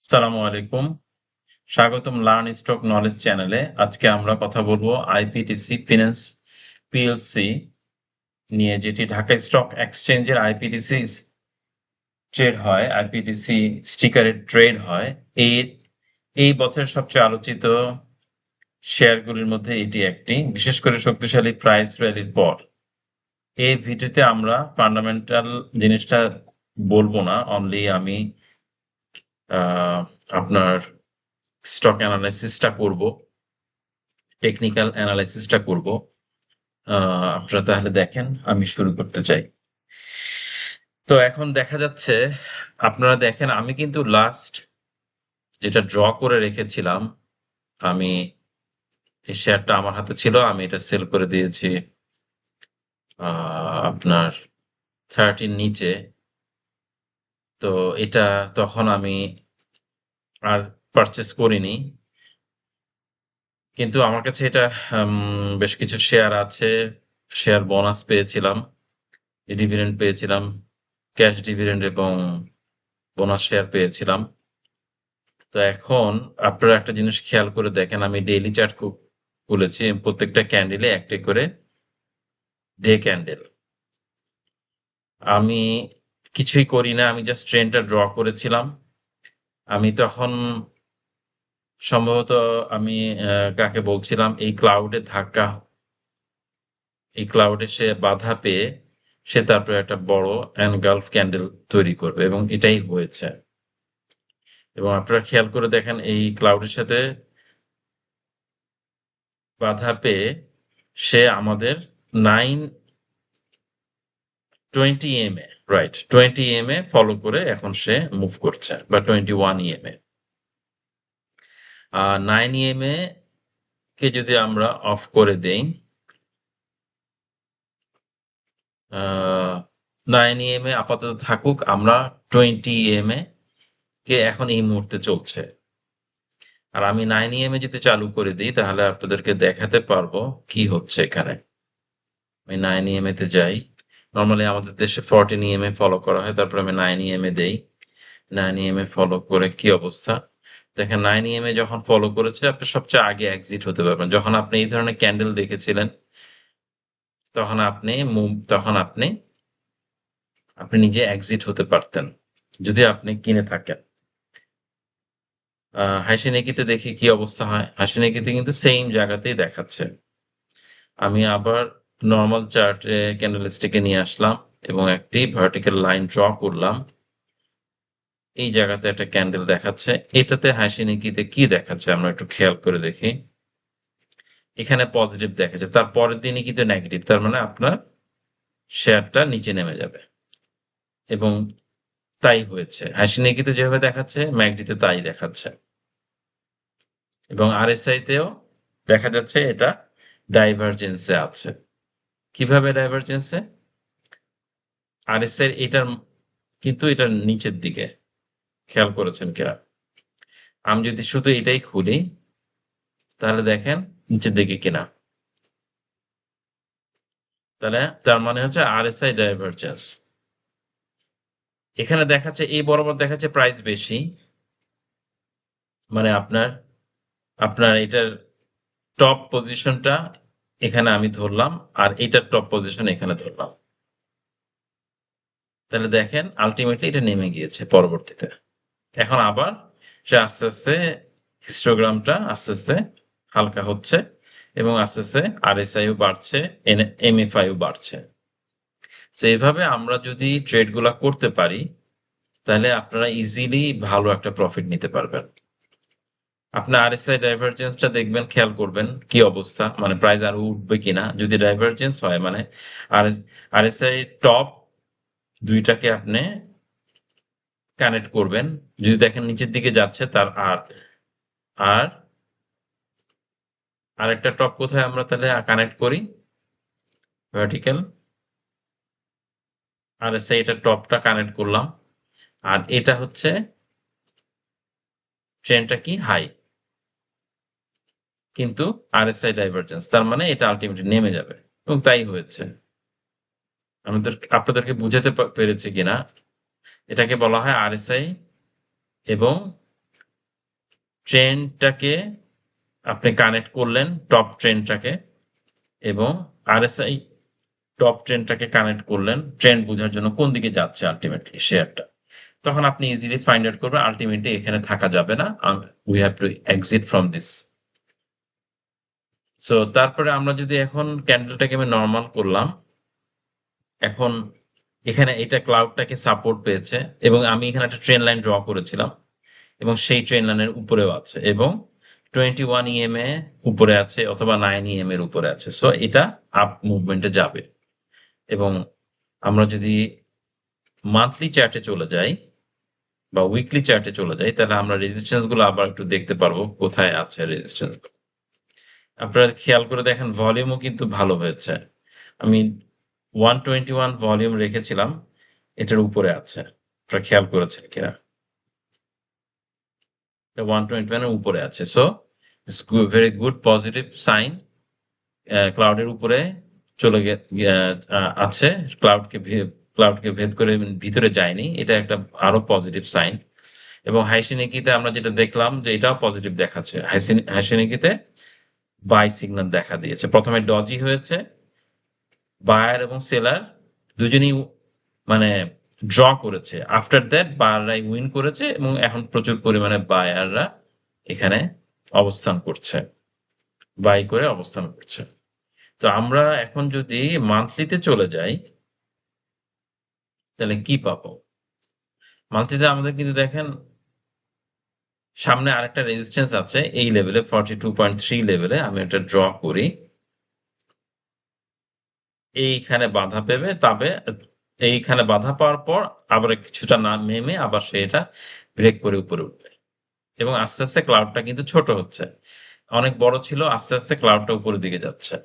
আসসালামু আলাইকুম। স্বাগতম লার্ন স্টক নলেজ চ্যানেলে। আজকে আমরা কথা বলবো আইপিটিসি ফিন্যান্স পিএলসি নিয়ে, যেটি ঢাকা স্টক এক্সচেঞ্জের আইপিটিসি ট্রেড হয়, আইপিটিসি স্টিকারের ট্রেড হয়। এই এই বছরের সবচেয়ে আলোচিত শেয়ারগুলির মধ্যে এটি একটি, বিশেষ করে শক্তিশালী প্রাইস র্যালির পর। এই ভিডিওতে আমরা ফান্ডামেন্টাল জিনিসটা বলবো না, অনলি আমি আহ, আপনার স্টক অ্যানালাইসিসটা করব, টেকনিক্যাল অ্যানালাইসিসটা করব। আপনারা তাহলে দেখেন, আমি শুরু করতে চাই। তো এখন দেখা যাচ্ছে, আপনারা দেখেন, আমি কিন্তু লাস্ট যেটা ড্র করে রেখেছিলাম, আমি এই শেয়ারটা আমার হাতে ছিল, আমি এটা সেল করে দিয়েছি আপনার 30 নিচে। তো এটা তখন আমি আর পারচেস করিনি, কিন্তু আমার কাছে এটা বেশ কিছু শেয়ার আছে। শেয়ার বোনাস পেয়েছিলাম, ডিভিডেন্ড পেয়েছিলাম, ক্যাশ ডিভিডেন্ড এবং বোনাস শেয়ার পেয়েছিলাম। তো এখন আপনারা একটা জিনিস খেয়াল করে দেখেন, আমি ডেইলি চার্ট খুলেছি, প্রত্যেকটা ক্যান্ডেলে একটা করে ডে ক্যান্ডেল। আমি কিছুই করি না, আমি জাস্ট ট্রেন্ডটা ড্র করেছিলাম। আমি তখন সম্ভবত আমি কাকে বলছিলাম, এই ক্লাউডে ধাক্কা, এই ক্লাউডে সে বাধা পেয়ে সে তারপরে একটা বড় এনগালফ ক্যান্ডেল তৈরি করবে, এবং এটাই হয়েছে। এবং আপনারা খেয়াল করে দেখেন, এই ক্লাউডের সাথে বাধা পেয়ে সে আমাদের 920 EMA, রাইট, 20 EMA ফলো করে এখন সে মুভ করছে, বা 21 EMA। 9 EMA কে যদি আমরা অফ করে দেই, 9 EMA আপাতত থাকুক, আমরা 20 EMA কে এখন এই মুহূর্তে চলছে। আর আমি 9 EMA যদি চালু করে দিই, তাহলে আপনাদেরকে দেখাতে পারবো কি হচ্ছে এখানে। আমি 9 EMA তে যাই। নর্মালি আমাদের দেশে 14 EMA ফলো করা হয়, তারপর আমি 9 EMA দেই। 9 EMA ফলো করে কি অবস্থা দেখেন। 9 EMA যখন ফলো করেছে, আপনি সবচেয়ে আগে এক্সিট হতে পারবেন। যখন আপনি এই ধরনের ক্যান্ডেল দেখেছিলেন, তখন আপনি তখন আপনি আপনি নিজে এক্সিট হতে পারতেন, যদি আপনি কিনে থাকেন। হাসি নেকিতে দেখি কি অবস্থা হয়। হাসি নেকিতে কিন্তু সেম জায়গাতেই দেখাচ্ছে। আমি আবার নর্মাল চার্টে ক্যান্ডেলস্টিকে নিয়ে আসলাম এবং একটি ভার্টিক্যাল লাইন ড্র করলাম। এই জায়গাতে একটা ক্যান্ডেল দেখাচ্ছে। এটাতে হাসি নেকিতে কি দেখাচ্ছে আমরা একটু খেয়াল করে দেখি। এখানে পজিটিভ দেখাচ্ছে, তার পরের দিনই কিন্তু নেগেটিভ, তার মানে আপনার শেয়ারটা নিচে নেমে যাবে। এবং তাই হয়েছে। হাসি নেকিতে যেভাবে দেখাচ্ছে, ম্যাকডিতে তাই দেখাচ্ছে। এবং আরএসআই তেও দেখা যাচ্ছে এটা ডাইভারজেন্সে আছে। কিভাবে ডাইভারজেন্সে? আরএসআই এটার কিন্তু এটার নিচের দিকে, খেয়াল করেছেন কিনা? আমি যদি শুধু এটাই খুলি, তাহলে দেখেন নিচের দিকে কিনা। তাহলে তার মানে হচ্ছে আরএসআই ডাইভারজেন্স। এখানে দেখাচ্ছে, এই বরাবর দেখাচ্ছে প্রাইস বেশি, মানে আপনার আপনার এটার টপ পজিশনটা এখানে আমি ধরলাম, আর এটার টপ পজিশন এখানে ধরলাম। তাহলে দেখেন আলটিমেটলি এটা নেমে গিয়েছে পরবর্তীতে। এখন আবার সে আস্তে আস্তে হিস্টোগ্রামটা আস্তে আস্তে হালকা হচ্ছে, এবং আস্তে আস্তে আরএসআইও বাড়ছে, এমএফআইও বাড়ছে। তো এইভাবে আমরা যদি ট্রেড গুলা করতে পারি, তাহলে আপনারা ইজিলি ভালো একটা প্রফিট নিতে পারবেন। আপনি আরএসআই ডাইভারজেন্সটা দেখবেন, খেয়াল করবেন কি অবস্থা, মানে প্রাইস আরো উঠবে কিনা। যদি ডাইভারজেন্স হয়, মানে আর আরএসআই টপ দুইটাকে আপনি কানেক্ট করবেন। যদি দেখেন নিচের দিকে যাচ্ছে, তার আর আর আরেকটা টপ কোথায় আমরা তাহলে কানেক্ট করি, ভার্টিক্যাল। আরএসআই এটা টপটা কানেক্ট করলাম, আর এটা হচ্ছে ট্রেনটা কি হাই, কিন্তু আরএসআই ডাইভারজেন্স, তার মানে এটা আলটিমেটলি নেমে যাবে। এবং তাই হয়েছে। আপনাদেরকে বুঝাতে পেরেছি কিনা? এটাকে বলা হয় আরএসআই এবং ট্রেন্ডটাকে আপনি কানেক্ট করলেন টপ ট্রেন্ডটাকে, এবং আরএসআই টপ ট্রেন্ডটাকে কানেক্ট করলেন ট্রেন্ড বোঝার জন্য কোন দিকে যাচ্ছে আলটিমেটলি শেয়ারটা। তখন আপনি ইজিলি ফাইন্ড আউট করবেন আলটিমেটলি এখানে থাকা যাবে না, we have to exit from this. So তারপরে আমরা যদি এখন ক্যান্ডেলটাকে আমি নর্মাল করলাম, এখন এখানে এটা ক্লাউডটাকে সাপোর্ট পেয়েছে এবং আমি এখানে একটা ট্রেন লাইন ড্র করেছিলাম এবং সেই ট্রেন লাইনের উপরেও আছে এবং 21 এ উপরে আছে অথবা 9 এর উপরে আছে। সো এটা আপ মুভমেন্টে যাবে। এবং আমরা যদি মান্থলি চার্টে চলে যাই বা উইকলি চার্টে চলে যাই, তাহলে আমরা রেজিস্ট্যান্স গুলো আবার একটু দেখতে পারবো কোথায় আছে রেজিস্ট্যান্স। আপনারা খেয়াল করে দেখেন ভলিউমও কিন্তু ভালো হয়েছে। আমি 121 ভলিউম রেখেছিলাম, এটার উপরে আছে। আপনারা খেয়াল করেছেন কিনা? 121 এর উপরে আছে। So it's very good positive sign. ক্লাউডের উপরে চলে আছে, ক্লাউডকে ভেদ করে ভিতরে যায়নি, এটা একটা আরো পজিটিভ সাইন। এবং হাইসিনিকিতে আমরা যেটা দেখলাম যে এটাও পজিটিভ দেখাচ্ছে। হাইসিনিকিতে বাই সিগন্যাল দেখা দিয়েছে। প্রথমে ডজি হয়েছে, বায়ার এবং সেলার দুজনেই মানে ড্র করেছে। আফটার দ্যাট বায়াররাই উইন করেছে এবং এখন প্রচুর পরিমাণে বায়াররা এখানে অবস্থান করছে, বাই করে অবস্থান করছে। তো আমরা এখন যদি মান্থলিতে চলে যাই তাহলে কি পাবো? মান্থলিতে আমাদের কিন্তু দেখেন সামনে আরেকটা রেজিস্ট্যান্স আছে এই লেভেলে 42.3 লেভেলে। আমি এটা ড্র করি, এইখানে বাধা পেবে, তবে এইখানে বাধা পাওয়ার পর আবার কিছুটা না নেমে আবার সেটা ব্রেক করে উপরে উঠবে এবং আস্তে আস্তে ক্লাউডটা কিন্তু ছোট হচ্ছে। অনেক বড় ছিল, আস্তে আস্তে ক্লাউডটা উপরের দিকে যাচ্ছে।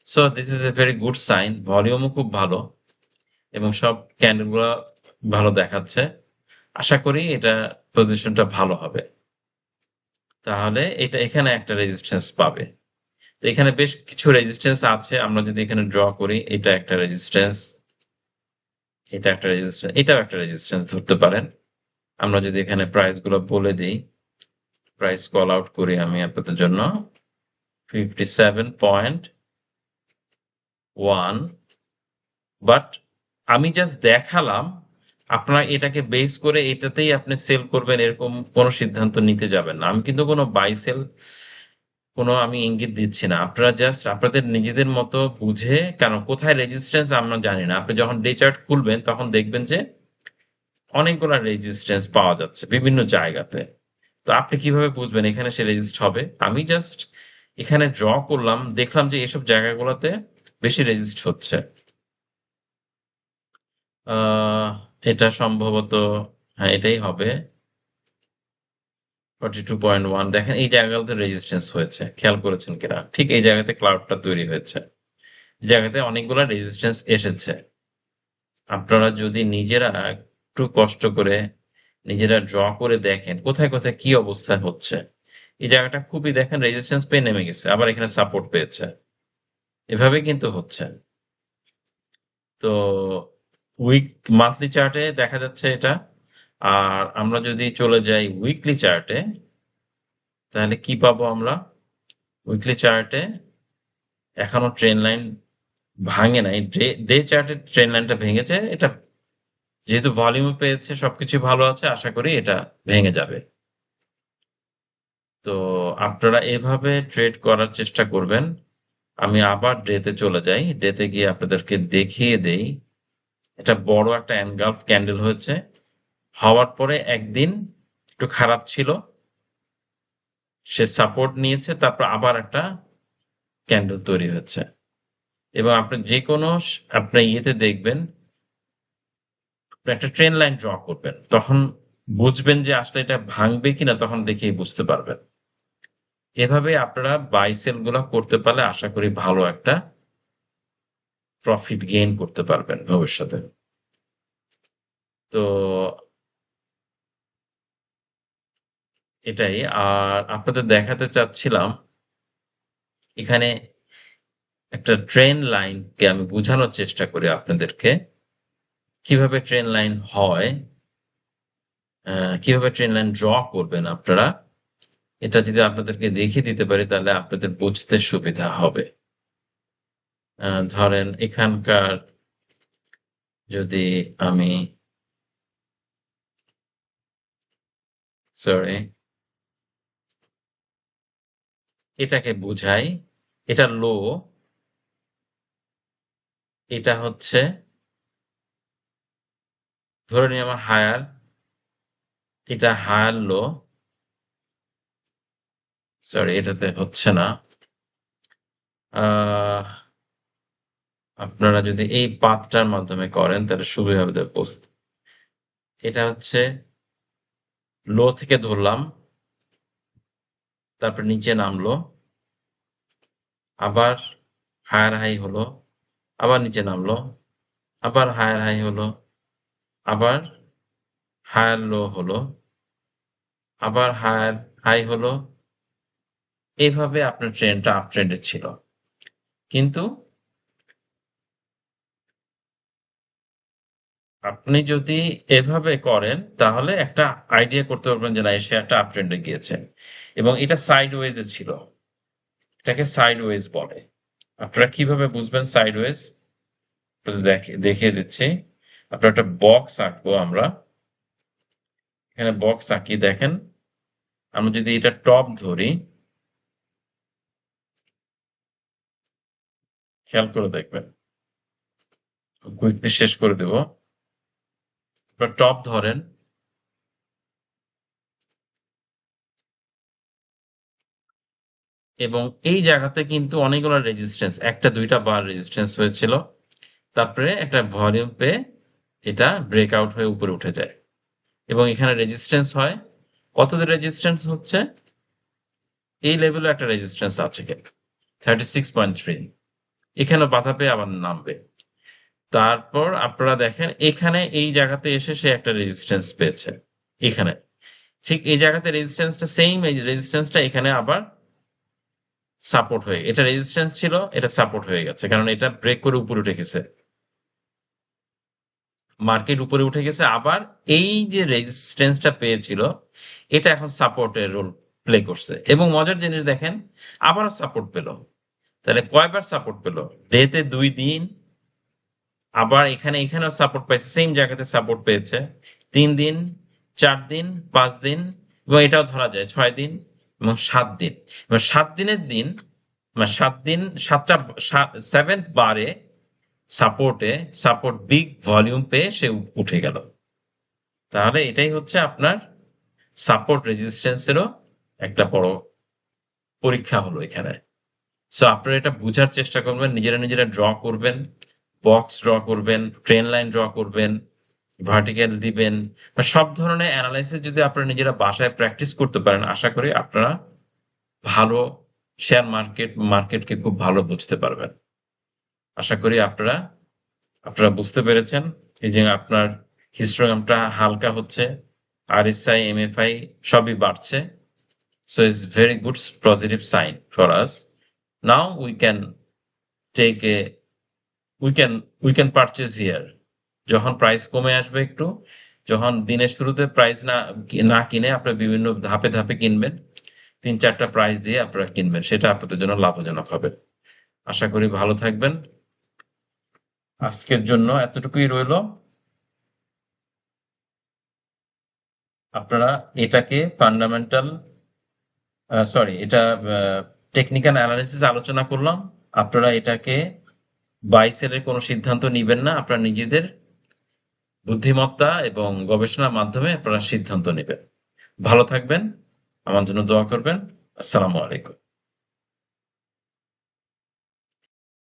So this is a very good sign. ভলিউমও খুব ভালো এবং সব ক্যান্ডেল গুলো ভালো দেখাচ্ছে। আশা করি এটা পজিশনটা ভালো হবে। তাহলে এটা এখানে একটা রেজিস্ট্যান্স পাবে। তো এখানে বেশ কিছু রেজিস্ট্যান্স আছে। আমরা যদি এখানে ড্র করি, এটা একটা রেজিস্ট্যান্স, এটা একটা রেজিস্ট্যান্স, এটাও একটা রেজিস্ট্যান্স ধরতে পারেন। আমরা যদি এখানে প্রাইস গুলো বলে দিই, প্রাইস কল আউট করি আমি আপনাদের জন্য 57.1। বাট আমি জাস্ট দেখালাম, আপনারা এটাকে বেস করে এটাতেই আপনি সেল করবেন এরকম কোনো সিদ্ধান্ত নিতে যাবেন না। আমি কিন্তু কোনো বাই সেল কোনো আমি ইঙ্গিত দিচ্ছি না। আপনারা জাস্ট আপনাদের নিজেদের মতো বুঝে, কারণ কোথায় রেজিস্ট্যান্স আমরা জানি না। আপনি যখন ডে চার্ট খুলবেন তখন দেখবেন যে অনেকগুলো রেজিস্ট্যান্স পাওয়া যাচ্ছে বিভিন্ন জায়গাতে। তো আপনি কিভাবে বুঝবেন এখানে সে রেজিস্ট হবে? আমি জাস্ট এখানে ড্র করলাম, দেখলাম যে এসব জায়গাগুলোতে বেশি রেজিস্ট হচ্ছে। আহ এটা সম্ভবত, হ্যাঁ এটাই হবে 42.1। দেখেন এই জায়গাগুলোতে রেজিস্ট্যান্স হয়েছে, খেয়াল করেছেন কিনা? ঠিক এই জায়গাতে ক্লাউডটা তৈরি হয়েছে, এই জায়গাতে অনেকগুলো রেজিস্ট্যান্স এসেছে। আপনারা যদি নিজেরা একটু কষ্ট করে নিজেরা ড্র করে দেখেন কোথায় কোথায় কি অবস্থা হচ্ছে। এই জায়গাটা খুবই দেখেন রেজিস্ট্যান্স পেয়ে নেমে গেছে, আবার এখানে সাপোর্ট পেয়েছে, এভাবে কিন্তু হচ্ছে। তো মান্থলি চার্টে দেখা যাচ্ছে এটা। আর আমরা যদি চলে যাই উইকলি চার্টে, তাহলে কি পাবো আমরা? উইকলি চার্টে এখনো ট্রেন লাইন ভাঙে নাই। ডে চার্টে ট্রেন লাইনটা ভেঙেছে। এটা যেহেতু ভলিউম পেয়েছে, সবকিছু ভালো আছে, আশা করি এটা ভেঙে যাবে। তো আপনারা এভাবে ট্রেড করার চেষ্টা করবেন। আমি আবার ডেতে চলে যাই, ডেতে গিয়ে আপনাদেরকে দেখিয়ে দেই। এটা বড় একটা এনগালফ ক্যান্ডেল হয়েছে, হওয়ার পরে একদিন একটু খারাপ ছিল, সে সাপোর্ট নিয়েছে, তারপর আবার একটা ক্যান্ডেল তৈরি হচ্ছে। এবং আপনি যে কোনো আপনার ইয়েতে দেখবেন, আপনি একটা ট্রেন লাইন ড্র করবেন, তখন বুঝবেন যে আসলে এটা ভাঙবে কিনা, তখন দেখেই বুঝতে পারবেন। এভাবে আপনারা বাই সেল গুলা করতে পারলে আশা করি ভালো একটা প্রফিট গেইন করতে পারবেন ভবিষ্যতে। তো এটাই। আর আপনাদের দেখাতে চাচ্ছিলাম এখানে একটা ট্রেন লাইনকে আমি বোঝানোর চেষ্টা করি আপনাদেরকে, কিভাবে ট্রেন লাইন হয়, কিভাবে ট্রেন লাইন ড্র করবেন আপনারা। এটা যদি আপনাদেরকে দেখিয়ে দিতে পারি তাহলে আপনাদের বুঝতে সুবিধা হবে। ধরেন এখানকার যদি আমি সরি এটাকে বুঝাই, এটা লো, এটা হচ্ছে ধরে নিই আমার হায়ার, এটা হায়ার লো, সরি এটাতে হচ্ছে না। আহ আপনারা যদি এই পাথটার মাধ্যমে করেন তাহলে সুবিধা হবে বুঝতে। এটা হচ্ছে লো থেকে ধরলাম, তারপর নিচে নামলো, আবার হায়ার হাই হলো, আবার নিচে নামলো, আবার হায়ার হাই হলো, আবার হায়ার লো হলো, আবার হায়ার হাই হলো। এইভাবে আপনার ট্রেনটা আপ ট্রেন্ডে ছিল। কিন্তু আপনি যদি এভাবে করেন তাহলে একটা আইডিয়া করতে পারবেন যে না এই শেয়ারটা আপ ট্রেন্ডে গিয়েছে এবং এটা সাইড ওয়েজে ছিল। এটাকে সাইড ওয়েজ বলে। আপনারা কিভাবে বুঝবেন সাইড ওয়েজ? দেখিয়ে দিচ্ছি। আপনার একটা বক্স আঁকবো আমরা। এখানে বক্স আঁকিয়ে দেখেন, আমরা যদি এটা টপ ধরি, খেয়াল করে দেখবেন, কুইকলি শেষ করে দেব। আপনার টপ ধরেন, এবং এই জায়গাতে কিন্তু অনেকগুলো রেজিস্ট্যান্স, একটা দুইটা বার রেজিস্ট্যান্স হয়েছিল, তারপরে একটা ভলিউম পেয়ে এটা ব্রেকআউট হয়ে উপরে উঠে যায় এবং এখানে রেজিস্ট্যান্স হয়। কত রেজিস্ট্যান্স হচ্ছে? এই লেভেলে একটা রেজিস্ট্যান্স আছে কিন্তু 36.3, এখানে বাধা পেয়ে আবার নামবে। তারপর আপনারা দেখেন এখানে এই জায়গাতে এসে সে একটা রেজিস্ট্যান্স পেয়েছে, এখানে ঠিক এই জায়গাতে রেজিস্ট্যান্সটা সেম, এই রেজিস্ট্যান্সটা এখানে আবার সাপোর্ট হয়ে, এটা রেজিস্ট্যান্স ছিল, এটা সাপোর্ট হয়ে গেছে কারণ এটা ব্রেক করে উপরে উঠে গেছে, মার্কেট উপরে উঠে গেছে। আবার এই যে রেজিস্ট্যান্সটা পেয়েছিল এটা এখন সাপোর্টের রোল প্লে করছে এবং মজার জিনিস দেখেন আবারও সাপোর্ট পেল। তাহলে কয়বার সাপোর্ট পেল? ডেতে 2 দিন, আবার এখানেও সাপোর্ট পাইছে, সেম জায়গাতে সাপোর্ট পেয়েছে 3 দিন, 4 দিন, 5 দিন, এবং এটাও ধরা যায় 6 দিন এবং 7 দিন। এবং 7 দিনের দিন, মানে 7 দিন, 7th বারে সাপোর্ট বিগ ভলিউম পেয়ে সে উঠে গেল। তাহলে এটাই হচ্ছে আপনার সাপোর্ট রেজিস্ট্যান্সেরও একটা বড় পরীক্ষা হলো এখানে। সো আপনারা এটা বুঝার চেষ্টা করবেন, নিজেরা ড্র করবেন, বক্স ড্র করবেন, ট্রেন লাইন ড্র করবেন, ভার্টিক্যাল দিবেন, বা সব ধরনের অ্যানালাইসিস যদি আপনারা নিজেরা বাসায় প্র্যাকটিস করতে পারেন, আশা করি আপনারা ভালো শেয়ার মার্কেটকে খুব ভালো বুঝতে পারবেন। আশা করি আপনারা বুঝতে পেরেছেন। এই যে আপনার হিস্টোগ্রামটা হালকা হচ্ছে, RSI, MFI সবই বাড়ছে। So it's very good positive sign for us. Now take a we can purchase here. যখন প্রাইস কমে আসবে একটু, যখন দিনের শুরুতে প্রাইস না কিনে আপনারা বিভিন্ন ধাপে ধাপে কিনবেন, 3-4টা প্রাইস দিয়ে আপনারা কিনবেন, সেটা আপনাদের জন্য লাভজনক হবে। আশা করি ভালো থাকবেন। আজকের জন্য এতটুকুই রইলো। আপনারা এটাকে ফান্ডামেন্টাল এটা টেকনিক্যাল অ্যানালিসিস আলোচনা করলাম। আপনারা এটাকে বাই সেলের কোনো সিদ্ধান্ত নিবেন না, আপনারা নিজেদের বুদ্ধিমত্তা এবং গবেষণার মাধ্যমে আপনারা সিদ্ধান্ত নেবেন। ভালো থাকবেন, আমার জন্য দোয়া করবেন। আসসালামু আলাইকুম।